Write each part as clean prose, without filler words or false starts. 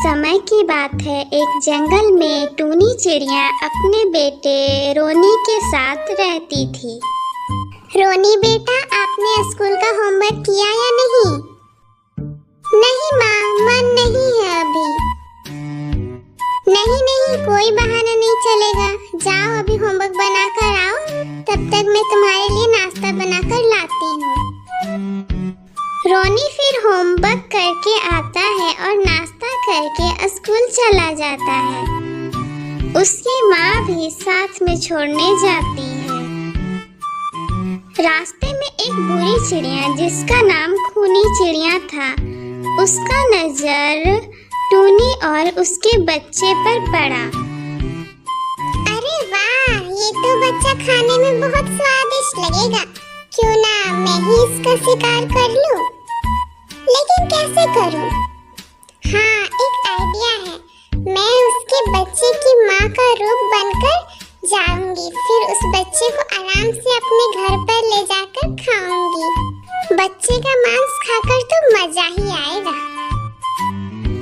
समय की बात है। एक जंगल में टूनी चिड़िया अपने बेटे रोनी के साथ रहती थी। रोनी बेटा, आपने स्कूल का होमवर्क किया या नहीं? नहीं माँ, मन नहीं है अभी। नहीं नहीं, कोई बहाना नहीं चलेगा। जाओ अभी होमवर्क बनाकर आओ, तब तक मैं तुम्हारे लिए नाश्ता बनाकर लाती हूँ। रोनी फिर होमवर्क करके आता है और नाश्ता करके स्कूल चला जाता है। उसकी माँ भी साथ में छोड़ने जाती है। रास्ते में एक बुरी चिड़िया जिसका नाम खूनी चिड़िया था, उसका नजर टूनी और उसके बच्चे पर पड़ा। अरे वाह, ये तो बच्चा खाने में बहुत स्वादिष्ट लगेगा। क्यों ना मैं ही इसका शिकार कर लूं? लेकिन कैसे करूं? हाँ, एक आइडिया है। मैं उसके बच्चे की माँ का रूप बनकर जाऊंगी, फिर उस बच्चे को आराम से अपने घर पर ले जाकर खाऊंगी। बच्चे का मांस खाकर तो मजा ही आएगा।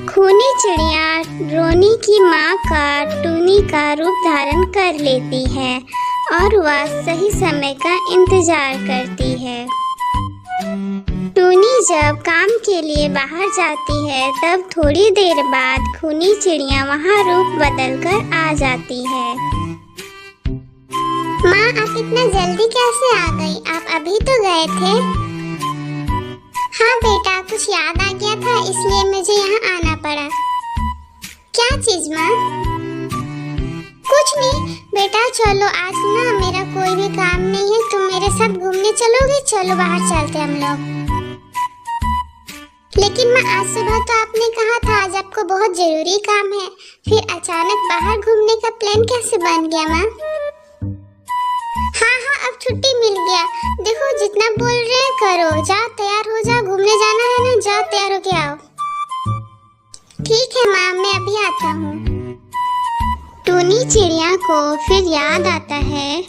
खूनी चिड़िया रोनी की माँ का टूनी का रूप धारण कर लेती है और वह सही समय का इंतजार करती है। टूनी जब काम के लिए बाहर जाती है, तब थोड़ी देर बाद खूनी चिड़िया वहाँ रूप बदलकर आ जाती है। माँ, आप इतना जल्दी कैसे आ गई? आप अभी तो गए थे। हाँ बेटा, कुछ याद आ गया था, इसलिए मुझे यहाँ आना पड़ा। क्या चीज माँ? कुछ नहीं बेटा, चलो आज ना मेरा कोई भी काम नहीं है, तुम मेरे साथ घूमने चलोगे? चलो बाहर चलते हम लोग। लेकिन माँ, आज सुबह तो आपने कहा था आज आपको बहुत जरूरी काम है, फिर अचानक बाहर घूमने का प्लान कैसे बन गया माँ? हाँ हाँ, अब छुट्टी मिल गया। देखो जितना बोल रहे हैं करो, जाओ तैयार हो जाओ, घूमने जाना है ना, जाओ तैयार होके आओ। ठीक है माँ, मैं अभी आता हूँ। टूनी चिड़िया को फिर याद आता है,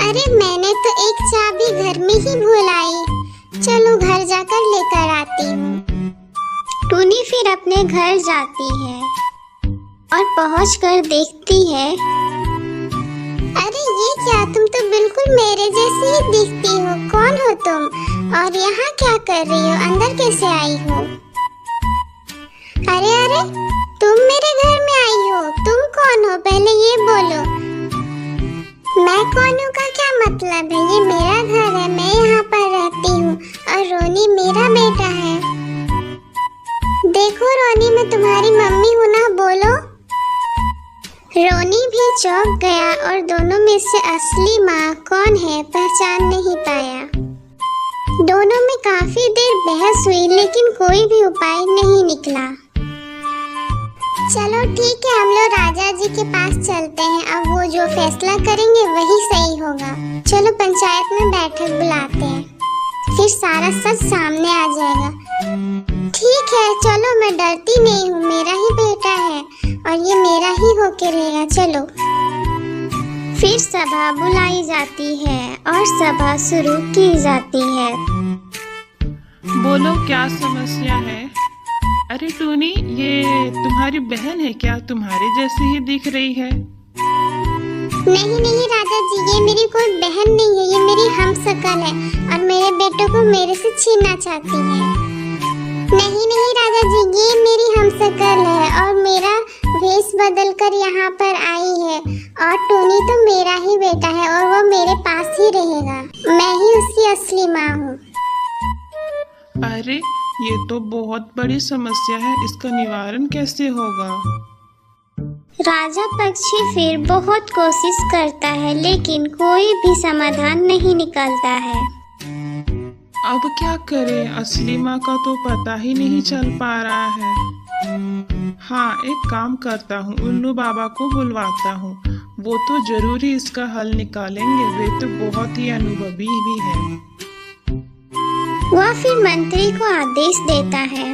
अरे मैंने तो एक चाबी घर में ही भूल आई, चलो घर जाकर लेकर आती हूँ। टूनी फिर अपने घर जाती है और पहुंचकर देखती है, अरे ये क्या, तुम तो बिल्कुल मेरे जैसी ही दिखती हो। कौन हो तुम और यहाँ क्या कर रही हो? अंदर कैसे आई हो? अरे अरे, तुम मेरे घर में आई हो? तुम कौन हो, पहले ये बोलो। मैं कौन हूँ का क्या मतलब है? ये मेरा घर है, मैं यहाँ पर रहती हूँ और रोनी मेरा बेटा है। देखो रोनी, मैं तुम्हारी मम्मी हूँ ना, बोलो। रोनी भी चौंक गया और दोनों में से असली माँ कौन है पहचान नहीं पाया। दोनों में काफी देर बहस हुई, लेकिन कोई भी उपाय नहीं निकला। चलो ठीक है, हम लोग राजा जी के पास चलते हैं, अब वो जो फैसला करेंगे वही सही होगा। चलो पंचायत में बैठक बुलाते हैं, फिर सारा सच सामने आ जाएगा। ठीक है चलो, मैं डरती नहीं हूँ, मेरा ही बेटा है और ये मेरा ही होके रहेगा। चलो। फिर सभा बुलाई जाती है और सभा शुरू की जाती है। बोलो क्या समस्या है? अरे टूनी, ये तुम्हारी बहन है क्या? तुम्हारे जैसी ही दिख रही है। नहीं नहीं राजा जी, ये मेरी कोई बहन नहीं है, ये मेरी हमशक्ल है और मेरे बेटे को मेरे से छीनना चाहती है। नहीं नहीं राजा जी, ये मेरी हमशक्ल है और मेरा वेश बदल कर यहाँ पर आई है और टूनी तो मेरा ही बेटा है और वो मेरे पास ही रहेगा। मैं ही उसकी असली माँ हूँ। अरे ये तो बहुत बड़ी समस्या है, इसका निवारण कैसे होगा? राजा पक्षी फिर बहुत कोशिश करता है, लेकिन कोई भी समाधान नहीं निकलता है। अब क्या करें? असली माँ का तो पता ही नहीं चल पा रहा है। हाँ, एक काम करता हूँ, उल्लू बाबा को बुलवाता हूँ, वो तो जरूर ही इसका हल निकालेंगे, वे तो बहुत ही अनुभवी भी हैं। वह फिर मंत्री को आदेश देता है,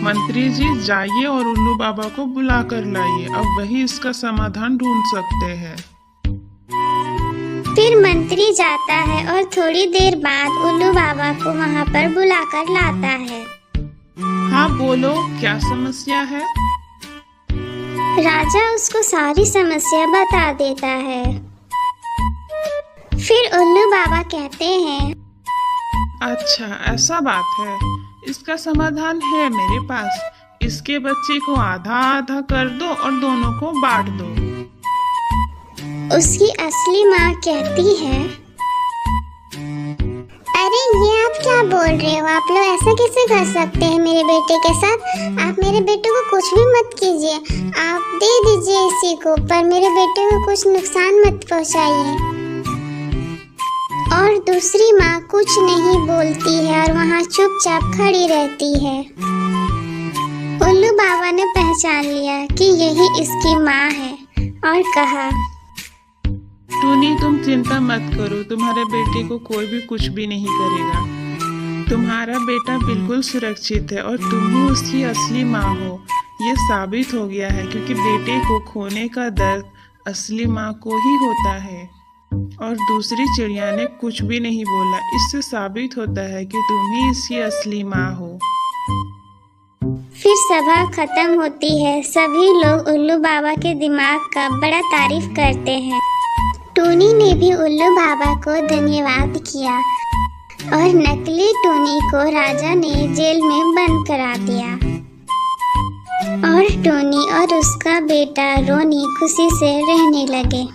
मंत्री जी जाइए और उल्लू बाबा को बुला कर लाइए, अब वही इसका समाधान ढूंढ सकते हैं। फिर मंत्री जाता है और थोड़ी देर बाद उल्लू बाबा को वहाँ पर बुलाकर लाता है। हाँ बोलो, क्या समस्या है? राजा उसको सारी समस्या बता देता है। फिर उल्लू बाबा कहते हैं, अच्छा ऐसा बात है, इसका समाधान है मेरे पास। इसके बच्चे को आधा आधा कर दो और दोनों को बांट दो। उसकी असली माँ कहती है, अरे ये आप क्या बोल रहे हो? आप लोग ऐसा कैसे कर सकते हैं मेरे बेटे के साथ? आप मेरे बेटे को कुछ भी मत कीजिए, आप दे दीजिए इसी को, पर मेरे बेटे को कुछ नुकसान मत पहुंचाइए। और दूसरी माँ कुछ नहीं बोलती है और वहाँ चुपचाप खड़ी रहती है। उल्लू बाबा ने पहचान लिया कि यही इसकी माँ है और कहा, टूनी तुम चिंता मत करो, तुम्हारे बेटे को कोई भी कुछ भी नहीं करेगा। तुम्हारा बेटा बिल्कुल सुरक्षित है और तुम ही उसकी असली माँ हो। ये साबित हो गया है क्योंकि बेटे को खोने का दर्द असली माँ को ही होता है। और दूसरी चिड़िया ने कुछ भी नहीं बोला। इससे साबित होता है कि तुम ही इसकी असली माँ हो। फिर सभा खत्म होती है। सभी लोग उल्लू बाबा के दिमाग का बड़ा तारीफ करते हैं। टूनी ने भी उल्लू बाबा को धन्यवाद किया और नकली टूनी को राजा ने जेल में बंद करा दिया। और टूनी और उसका बेटा रोनी खुशी से रहने लगे।